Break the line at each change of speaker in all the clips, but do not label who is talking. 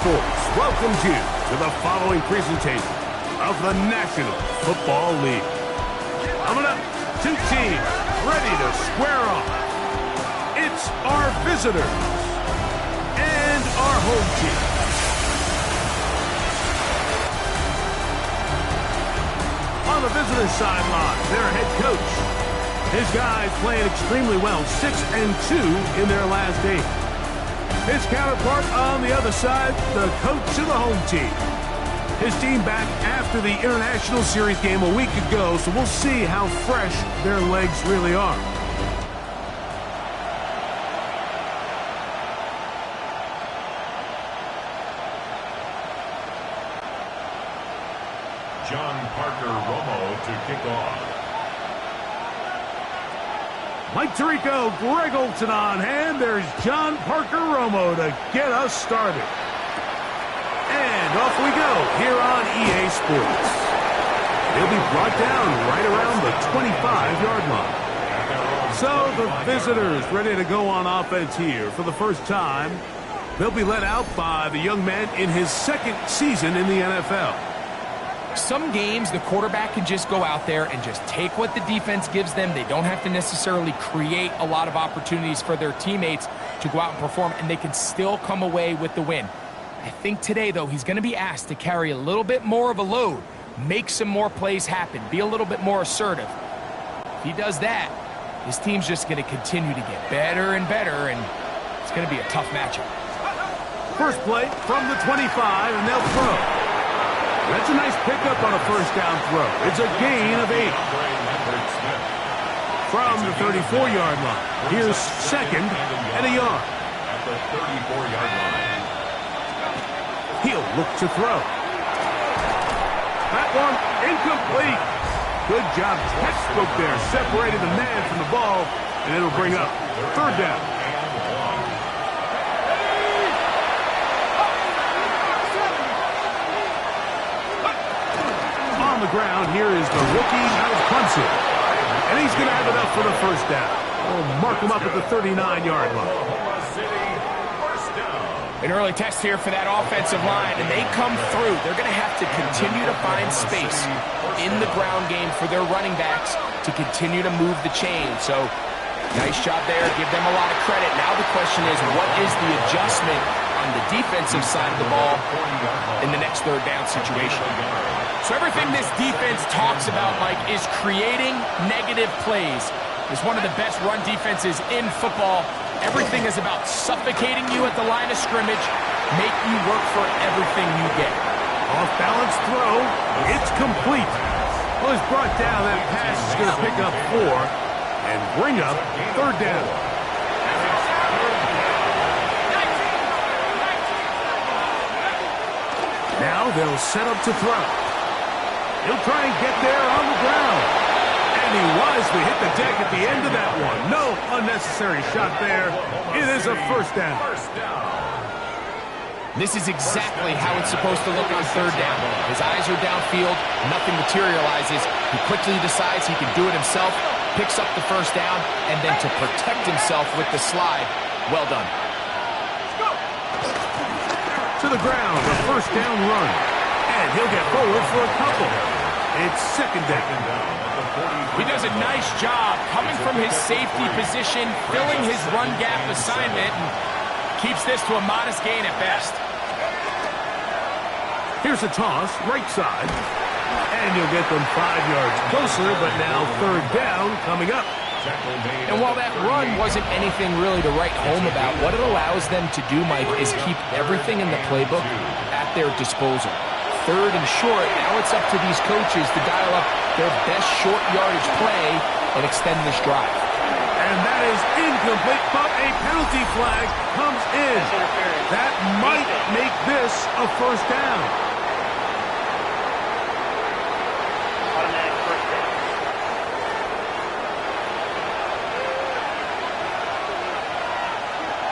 Sports welcomes you to the following presentation of the National Football League. Coming up, two teams ready to square off. It's our visitors and our home team. On the visitors' sideline, their head coach. His guys playing extremely well, 6-2 in their last 8. His counterpart on the other side, the coach of the home team. His team back after the International Series game a week ago, so we'll see how fresh their legs really are.
John Parker Romo to kick off.
Mike Tirico, Greg Olson on hand. There's John Parker Romo to get us started. And off we go here on EA Sports. He'll be brought down right around the 25-yard line. So the visitors ready to go on offense here for the first time. They'll be led out by the young man in his second season in the NFL.
Some games, the quarterback can just go out there and just take what the defense gives them. They don't have to necessarily create a lot of opportunities for their teammates to go out and perform, and they can still come away with the win. I think today, though, he's going to be asked to carry a little bit more of a load, make some more plays happen, be a little bit more assertive. If he does that, his team's just going to continue to get better and better, and it's going to be a tough matchup.
First play from the 25, and they'll throw. That's a nice pickup on a first down throw. It's a gain of 8. From the 34-yard line, here's second and a yard.
At the 34-yard line.
He'll look to throw. That one incomplete. Good job, textbook there, separating the man from the ball, and it'll bring up third down. On the ground, here is the rookie out of Clemson. And he's going to have it up for the first down. We'll mark him up at the 39-yard line.
An early test here for that offensive line, and they come through. They're going to have to continue to find space in the ground game for their running backs to continue to move the chain. So, nice job there. Give them a lot of credit. Now the question is, what is the adjustment on the defensive side of the ball in the next third down situation? So everything this defense talks about, Mike, is creating negative plays. It's one of the best run defenses in football. Everything is about suffocating you at the line of scrimmage, make you work for everything you get.
Off-balance throw. It's complete. Well, he's brought down. That pass is going to pick up 4 and bring up third down. Now they'll set up to throw. He'll try and get there on the ground. And he wisely hit the deck at the end of that one. No unnecessary shot there. It is a first down.
This is exactly how it's supposed to look on third down. His eyes are downfield. Nothing materializes. He quickly decides he can do it himself, picks up the first down, and then to protect himself with the slide. Well done.
To the ground, a first down run. And he'll get forward for a couple. It's second down.
He does a nice job coming from his safety position, filling his run gap assignment, and keeps this to a modest gain at best.
Here's a toss, right side. And you'll get them 5 yards closer, but now third down coming up.
And while that run wasn't anything really to write home about, what it allows them to do, Mike, is keep everything in the playbook at their disposal. Third and short, now it's up to these coaches to dial up their best short yardage play and extend this drive.
And that is incomplete, but a penalty flag comes in. That might make this a first down.
Automatic first down.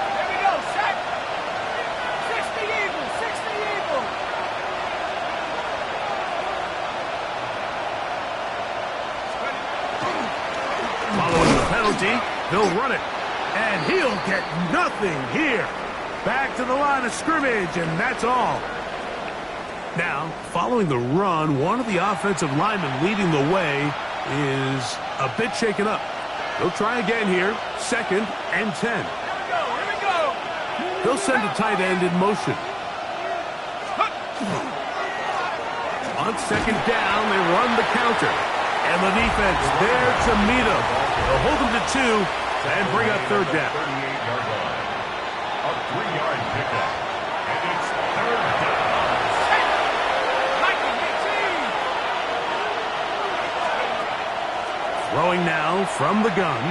Here we go, set. 60 Eagles, 60 Eagles.
Following the penalty, he'll run it. And he'll get nothing here. Back to the line of scrimmage, and that's all. Now, following the run, one of the offensive linemen leading the way is a bit shaken up. They'll try again here. 2nd and 10.
Here we go.
They'll send a tight end in motion. On 2nd down, they run the counter. And the defense there to meet them. They'll hold them to 2 and bring up 3rd down.
38-yard line. A 3-yard pickup. And it's 3rd down.
Throwing now from the gun.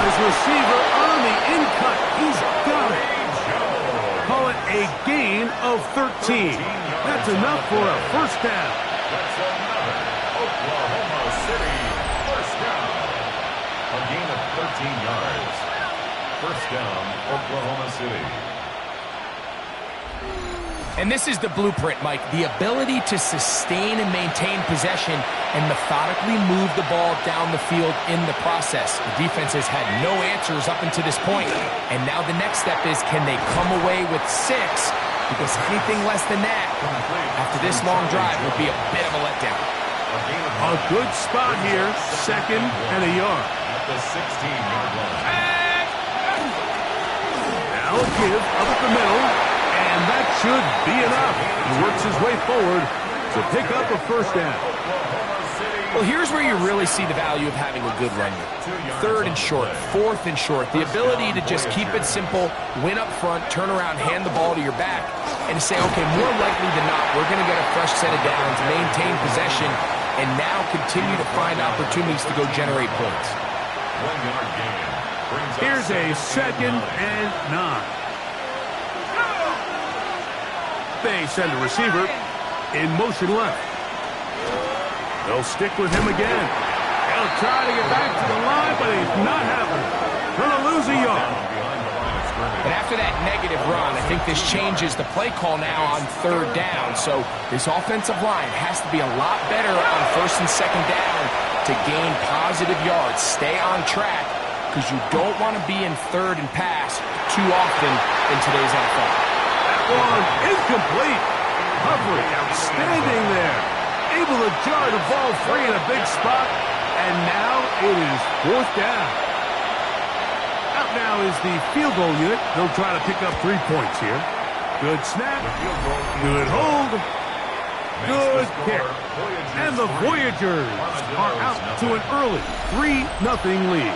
His receiver on the in-cut. He's got it. Call it a gain of 13. That's enough for a 1st down.
That's another Oklahoma City 1st down. A gain of 13 yards. 1st down, Oklahoma City.
And this is the blueprint, Mike. The ability to sustain and maintain possession and methodically move the ball down the field in the process. The defense has had no answers up until this point. And now the next step is, can they come away with 6? Because anything less than that, after this long drive, would be a bit of a letdown.
A good spot here. 2nd and a yard.
At the 16-yard line.
Now a give up at the middle. And that should be enough. He works his way forward to pick up a 1st down.
Well, here's where you really see the value of having a good run game. 3rd and short, 4th and short. The ability to just keep it simple, win up front, turn around, hand the ball to your back, and say, okay, more likely than not, we're going to get a fresh set of downs, maintain possession, and now continue to find opportunities to go generate points.
1-yard gain.
Here's a 2nd and 9. They send a receiver in motion left. They'll stick with him again. They'll try to get back to the line, but he's not happening. Gonna lose a yard.
And after that negative run, I think this changes the play call now on 3rd down. So this offensive line has to be a lot better on 1st and 2nd down to gain positive yards. Stay on track, because you don't want to be in 3rd and pass too often in today's NFL.
One incomplete. Rivalry outstanding there. Able to jar the ball free in a big spot. And now it is 4th down. Out now is the field goal unit. They'll try to pick up 3 points here. Good snap. Good hold. Good kick. And the Voyagers are out to an early 3-0 lead.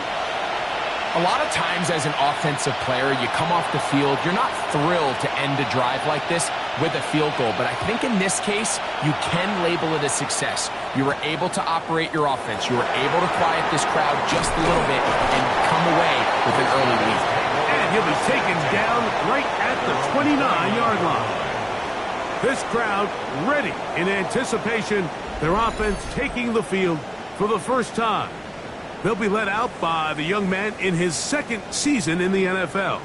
A lot of times as an offensive player, you come off the field, you're not thrilled to end a drive like this with a field goal. But I think in this case, you can label it a success. You were able to operate your offense. You were able to quiet this crowd just a little bit and come away with an early lead.
And he'll be taken down right at the 29-yard line. This crowd ready in anticipation. Their offense taking the field for the 1st time. They'll be led out by the young man in his 2nd season in the NFL.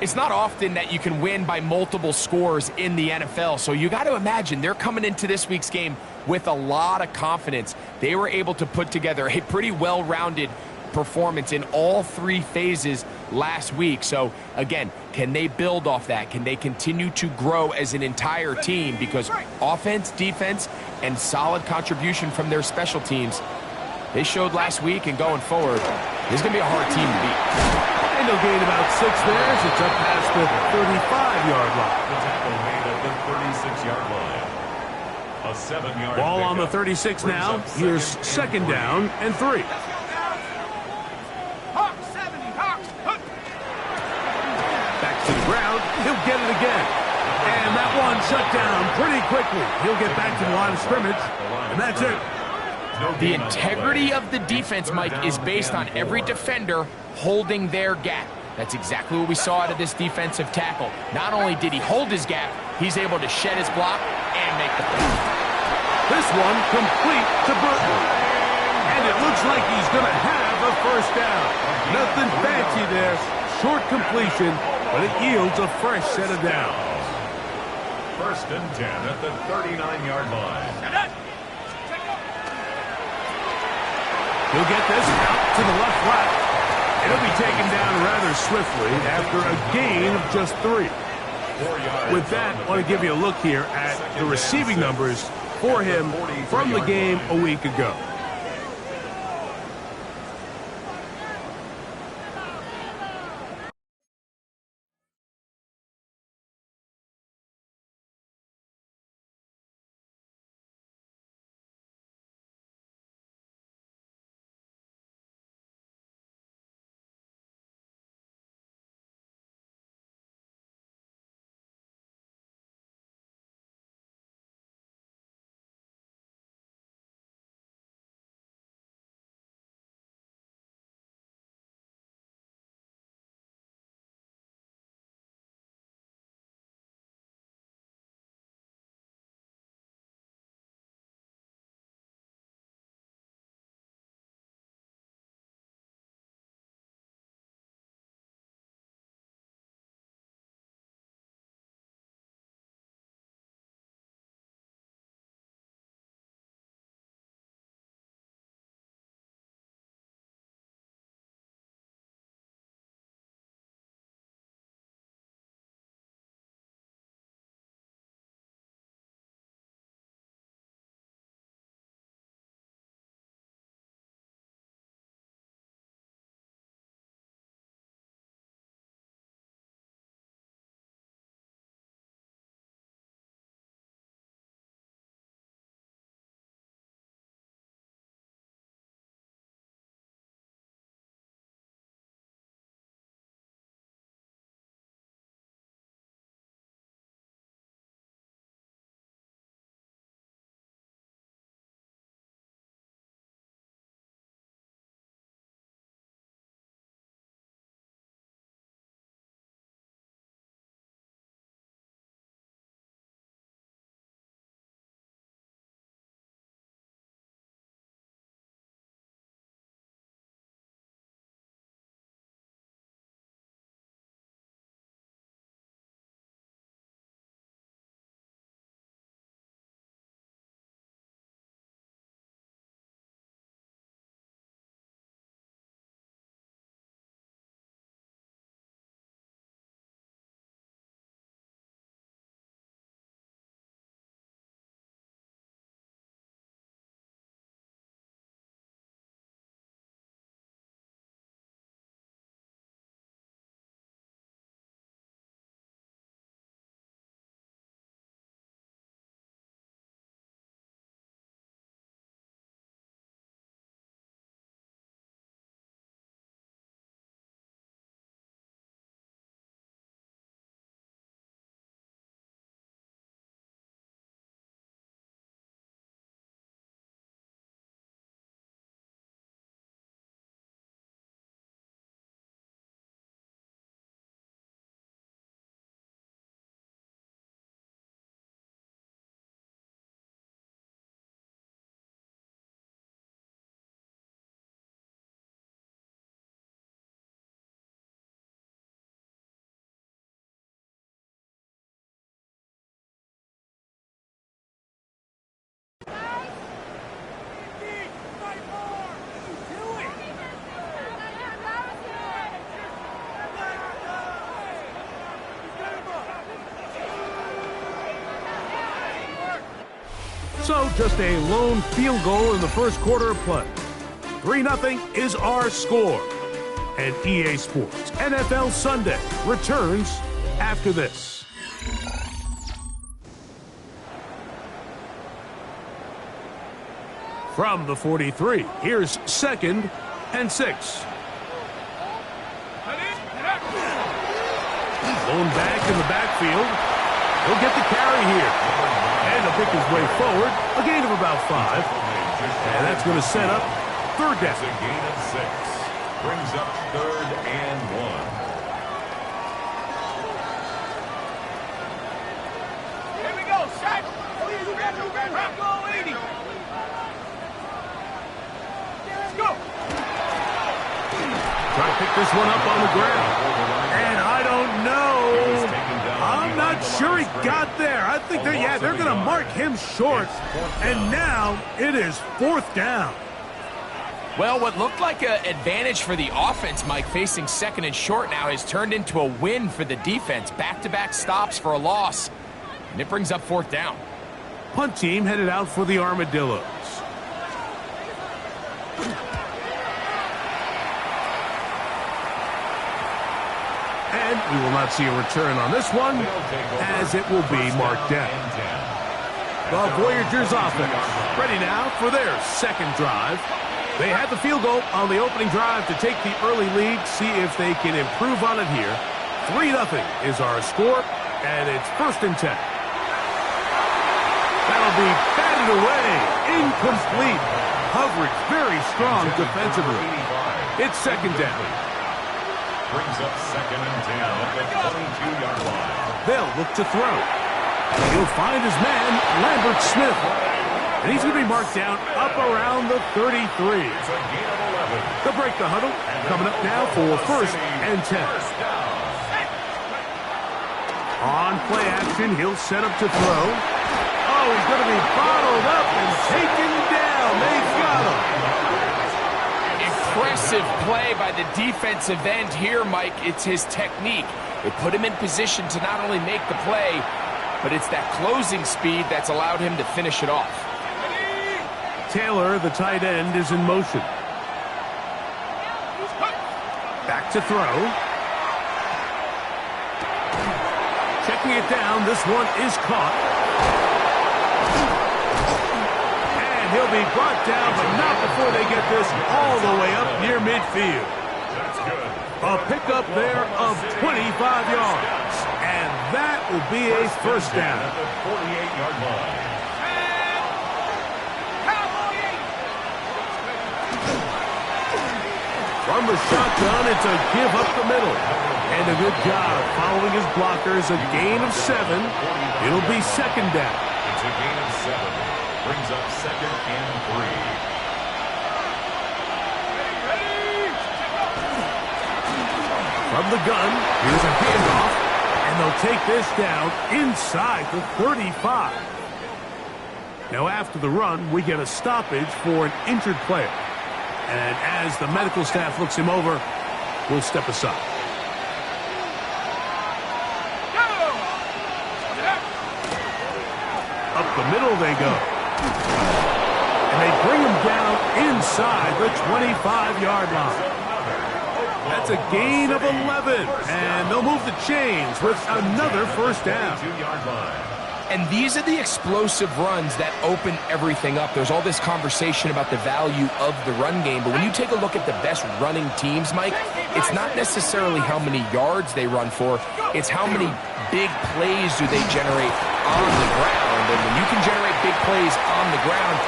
It's not often that you can win by multiple scores in the NFL, so you got to imagine they're coming into this week's game with a lot of confidence. They were able to put together a pretty well-rounded performance in all 3 phases last week. So, again, can they build off that? Can they continue to grow as an entire team? Because offense, defense, and solid contribution from their special teams, they showed last week, and going forward, this is going to be a hard team to beat.
And they'll gain about 6 there as it's up past the 35-yard line.
The tackle made at the 36-yard line. A 7-yard
Ball on the 36 now. Here's 2nd down and 3.
Hawks, 70, Hawks.
Back to the ground. He'll get it again. And that one shut down pretty quickly. He'll get back to the line of scrimmage, and that's it.
The integrity of the defense, Mike, is based on every defender holding their gap. That's exactly what we saw out of this defensive tackle. Not only did he hold his gap, he's able to shed his block and make the play.
This one complete to Burton. And it looks like he's going to have a 1st down. Nothing fancy there. Short completion, but it yields a fresh set of downs.
1st and 10 at the 39-yard line.
He'll get this out to the left flat. It'll be taken down rather swiftly after a gain of just 3. With that, I want to give you a look here at the receiving numbers for him from the game a week ago. So just a lone field goal in the first quarter of play. 3-0 is our score. And EA Sports NFL Sunday returns after this. From the 43, here's 2nd and 6. Blown back in the backfield. He'll get the carry here. And he'll pick his way forward, a gain of about 5. And that's going to set up 3rd down.
It's a gain of 6. Brings up 3rd and 1.
Here we go, Shaq. Go 80. Let's go.
Try to pick this one up on the ground. And I don't know. I'm not sure he got there. I think they're going to mark him short. And now it is 4th down.
Well, what looked like an advantage for the offense, Mike, facing second and short now, has turned into a win for the defense. Back-to-back stops for a loss, and it brings up fourth down.
Punt team headed out for the Armadillos. And we will not see a return on this one, as it will be marked down. The Voyagers offense ready now for their second drive. They had the field goal on the opening drive to take the early lead. See if they can improve on it here. 3-0 is our score, and it's 1st and 10. That'll be batted away. Incomplete. Coverage very strong defensively. It's 2nd down.
Brings up 2nd and 10 at the 22-yard line.
They'll look to throw. He'll find his man, Lambert Smith. And he's going to be marked down up around the 33.
It's a gain of 11.
They'll break the huddle. Coming up now for 1st and 10. On play action, he'll set up to throw. Oh, he's going to be bottled up and taken down. They've got him.
Impressive play by the defensive end here, Mike. It's his technique. It put him in position to not only make the play, but it's that closing speed that's allowed him to finish it off.
Taylor, the tight end, is in motion. Back to throw. Checking it down. This one is caught. And he'll be brought down, but not before they get this all the way up near midfield.
That's good.
A pickup there of 25 yards. And that will be a 1st down.
At the 48-yard line.
From the shotgun, it's a give up the middle. And a good job following his blockers. A gain of 7. It'll be 2nd down.
It's a gain of 7. Brings up 2nd and 3.
From the gun, here's a handoff. And they'll take this down inside the 35. Now after the run, we get a stoppage for an injured player. And as the medical staff looks him over, we'll step aside. Up the middle they go. And they bring him down inside the 25-yard line. That's a gain of 11. And they'll move the chains with another 1st down.
2-yard line.
And these are the explosive runs that open everything up. There's all this conversation about the value of the run game, but when you take a look at the best running teams, Mike, it's not necessarily how many yards they run for, it's how many big plays do they generate on the ground. And when you can generate big plays on the ground,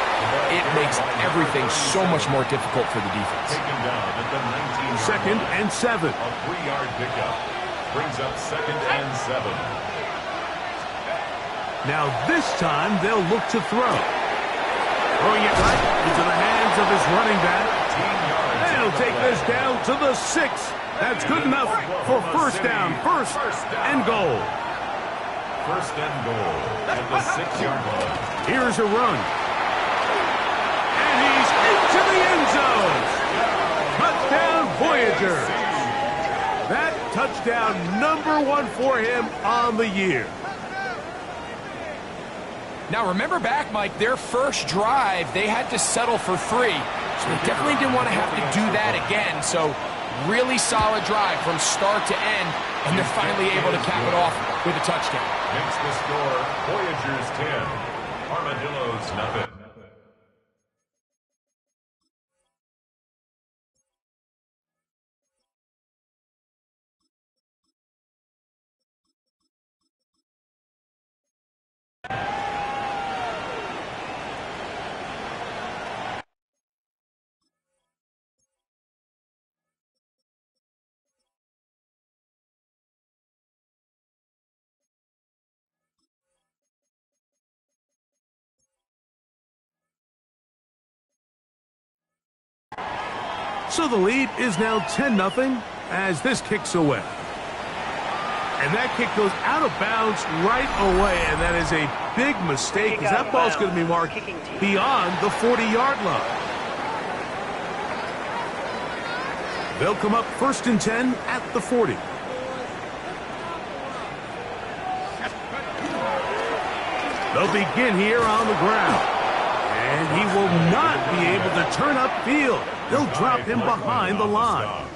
it makes everything so much more difficult for the defense.
Taken down at the 19-yard
2nd and 7.
A 3-yard pickup. Brings up 2nd and 7.
Now this time they'll look to throw. Throwing it right into the hands of his running back. And he'll take this down to the 6. That's good enough for 1st down. 1st and goal.
1st and goal at the 6-yard line.
Here's a run. And he's into the end zone. Touchdown, Voyagers. That touchdown #1 for him on the year.
Now, remember back, Mike, their first drive, they had to settle for 3. So they definitely didn't want to have to do that again. So really solid drive from start to end, and they're finally able to cap it off with a touchdown.
Makes the score Voyagers 10, Armadillos nothing.
So the lead is now 10-0 as this kicks away. And that kick goes out of bounds right away, and that is a big mistake because that ball's going to be marked beyond the 40-yard line. They'll come up 1st and 10 at the 40. They'll begin here on the ground. And he will not be able to turn upfield. They'll drop him behind the line.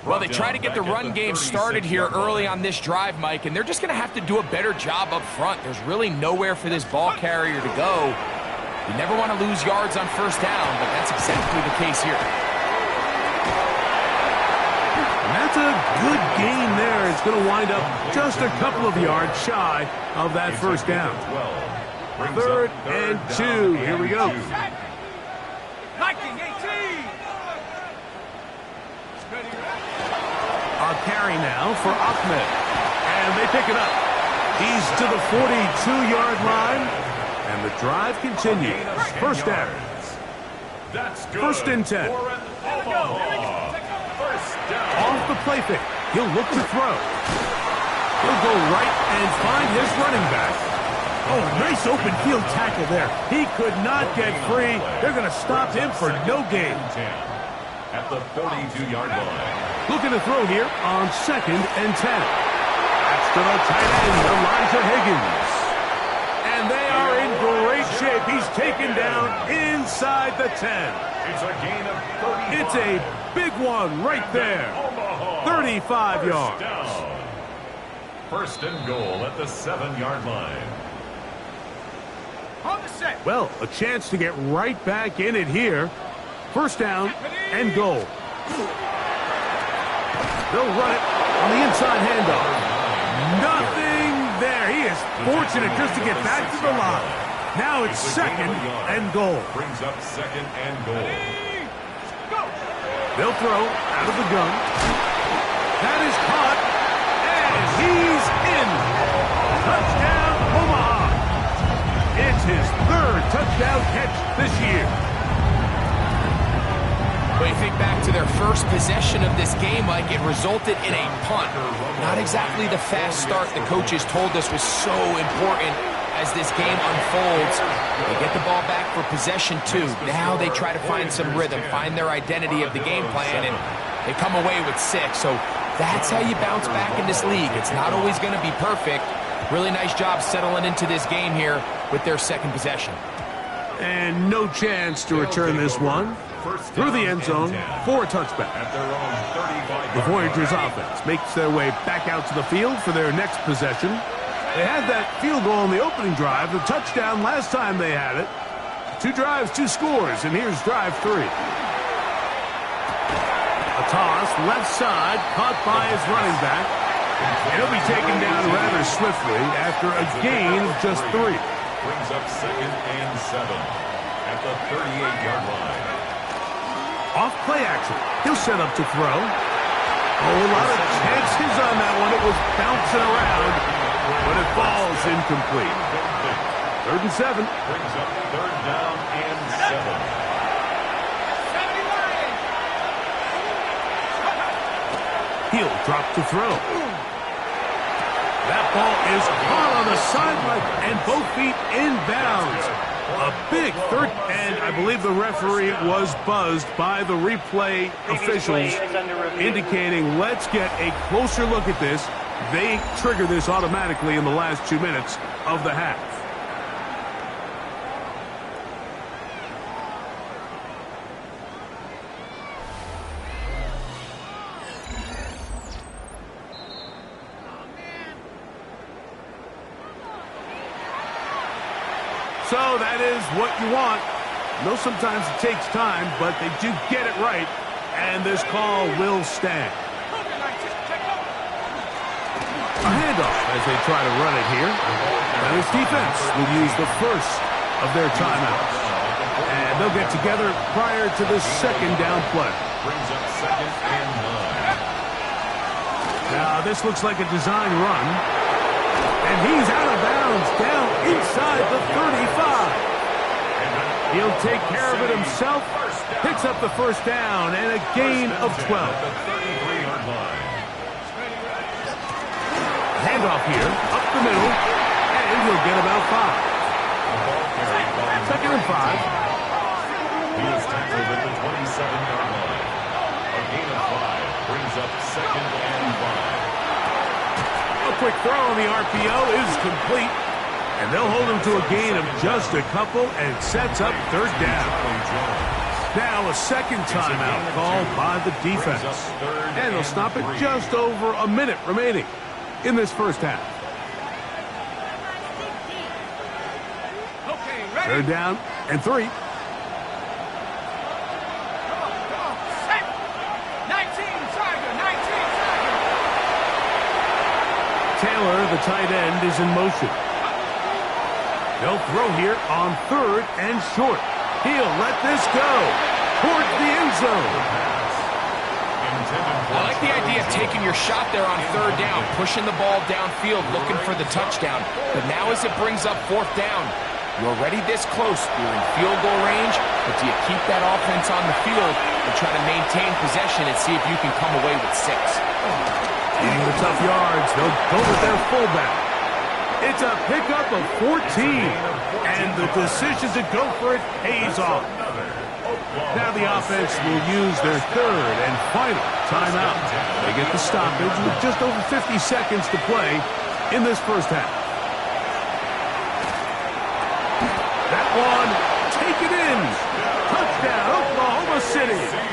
Well, they try to get the run game started here early on this drive, Mike, and they're just going to have to do a better job up front. There's really nowhere for this ball carrier to go. You never want to lose yards on 1st down, but that's exactly the case here.
And that's a good gain there. It's going to wind up just a couple of yards shy of that 1st down. 3rd and 2. Here we go. A carry now for Ahmed. And they pick it up. He's to the 42-yard line. And the drive continues. 1st down. 1st and 10. Off the play fake. He'll look to throw. He'll go right and find his running back. Oh, nice open field tackle there. He could not get free. They're going to stop him for no gain.
At the 42-yard line.
Looking to throw here on 2nd and 10. That's to the tight end, Elijah Higgins. And they are in great shape. He's taken down inside the 10.
It's a gain of 35.
It's a big one right there. 35 yards.
1st and goal at the 7-yard line.
Well, a chance to get right back in it here. 1st down and goal. They'll run it on the inside handoff. Nothing there. He is fortunate just to get back to the line. Now it's 2nd and goal.
Brings up 2nd and goal.
They'll throw out of the gun. That is caught. And he's in. Touchdown, Omaha. It's his 3rd touchdown catch this year.
When you think back to their first possession of this game, Mike, it resulted in a punt. Not exactly the fast start the coaches told us was so important as this game unfolds. They get the ball back for possession 2. Now they try to find some rhythm, find their identity of the game plan, and they come away with 6. So that's how you bounce back in this league. It's not always going to be perfect. Really nice job settling into this game here with their 2nd possession.
And no chance to return this one. Through the end zone for a touchback. The Voyagers offense makes their way back out to the field for their next possession. They had that field goal on the opening drive, the touchdown last time they had it. 2 drives, 2 scores, and here's drive 3. A toss, left side, caught by his running back. And he'll be taken down rather swiftly after a gain of just 3.
Brings up 2nd and 7 at the 38-yard line.
Off play action. He'll set up to throw. Oh, a lot of chances on that one. It was bouncing around, but it falls incomplete. 3rd and 7.
Brings up 3rd down and 7.
He'll drop to throw. That ball is caught on the sideline and both feet inbounds. A big 3rd, and I believe the referee was buzzed by the replay officials, indicating let's get a closer look at this. They trigger this automatically in the last 2 minutes of the half. So that is what you want. I know sometimes it takes time, but they do get it right, and this call will stand. A handoff as they try to run it here. And this defense will use the first of their timeouts. And they'll get together prior to the 2nd down play.
Brings up 2nd and 9.
Now this looks like a design run. And he's out of bounds down inside the 35. He'll take care of it himself. Picks up the 1st down and a gain of 12. Handoff here, up the middle, and he'll get about 5. 2nd and 5.
He is tackled at the 27-yard line. A A gain of 5 brings up 2nd and 5.
A quick throw on the RPO is complete. And they'll hold him to a gain of just a couple and sets up 3rd down. Now a second timeout called by the defense. And they'll stop it just over a minute remaining in this first half.
Okay, ready?
3rd down and 3.
Come on, set. 19, Tiger, 19, Tiger.
Taylor, the tight end, is in motion. They'll throw here on 3rd and short. He'll let this go towards the end zone.
I like the idea of taking your shot there on 3rd down, pushing the ball downfield, looking for the touchdown. But now as it brings up 4th down, you're already this close. You're in field goal range, but do you keep that offense on the field and try to maintain possession and see if you can come away with 6?
Needing the tough yards, they'll go with their fullback. It's a pickup of 14, and the decision to go for it pays off. Now the offense will use their 3rd and final timeout. They get the stoppage with just over 50 seconds to play in this first half. That one, take it in. Touchdown, Oklahoma City.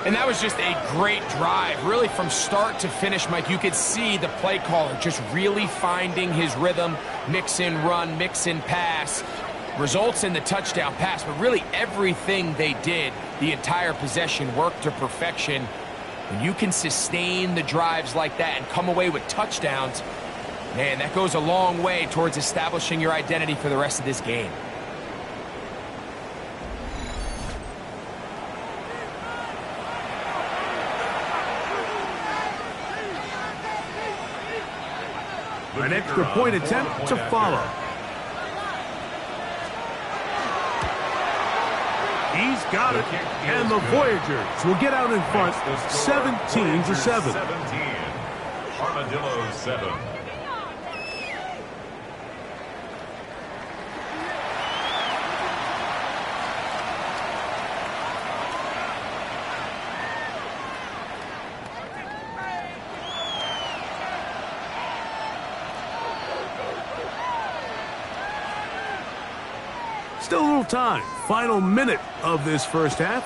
And that was just a great drive. Really from start to finish, Mike, you could see the play caller just really finding his rhythm. Mix in run, mix in pass. Results in the touchdown pass, but really everything they did, the entire possession worked to perfection. When you can sustain the drives like that and come away with touchdowns, man, that goes a long way towards establishing your identity for the rest of this game.
An extra point attempt to follow. He's got it, and the Voyagers will get out in front 17-7.
Armadillo 7.
Still a little time. Final minute of this first half.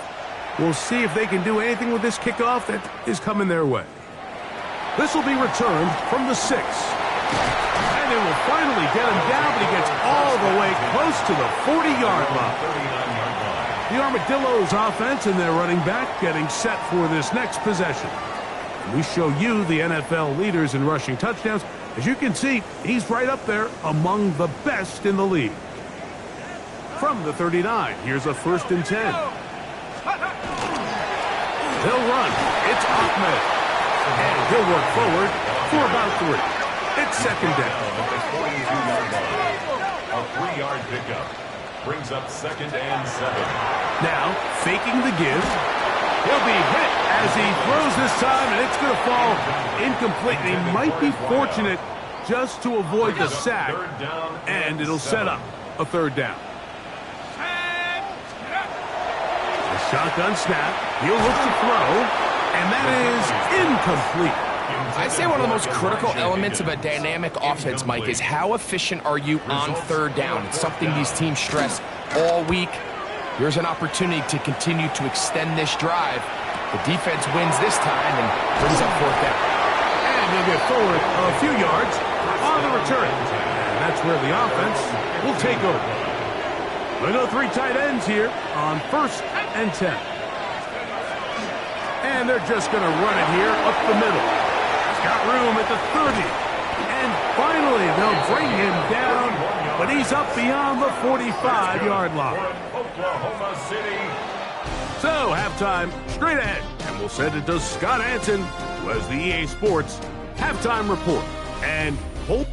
We'll see if they can do anything with this kickoff that is coming their way. This will be returned from the 6. And it will finally get him down, but he gets all the way close to the 40-yard line. The Armadillos offense and their running back getting set for this next possession. We show you the NFL leaders in rushing touchdowns. As you can see, he's right up there among the best in the league. From the 39, here's a 1st and 10. They'll run. It's Ahmed. And he'll work forward for about 3. It's 2nd down.
A 3-yard pickup brings up 2nd and 7.
Now, faking the give. He'll be hit as he throws this time, and it's going to fall incomplete. He might be fortunate just to avoid the sack, and it'll set up a 3rd down. Shotgun snap. He'll look to throw, and that is incomplete.
I'd say one of the most critical elements of a dynamic offense, Mike, is how efficient are you on 3rd down. It's something these teams stress all week. Here's an opportunity to continue to extend this drive. The defense wins this time and brings up 4th down.
And he'll get forward a few yards on the return. And that's where the offense will take over. We'll go 3 tight ends here on 1st and 10. And they're just going to run it here up the middle. He's got room at the 30. And finally, they'll bring him down, but he's up beyond the 45-yard line.
Oklahoma City.
So, halftime straight ahead. And we'll send it to Scott Hansen, who has the EA Sports halftime report. And hope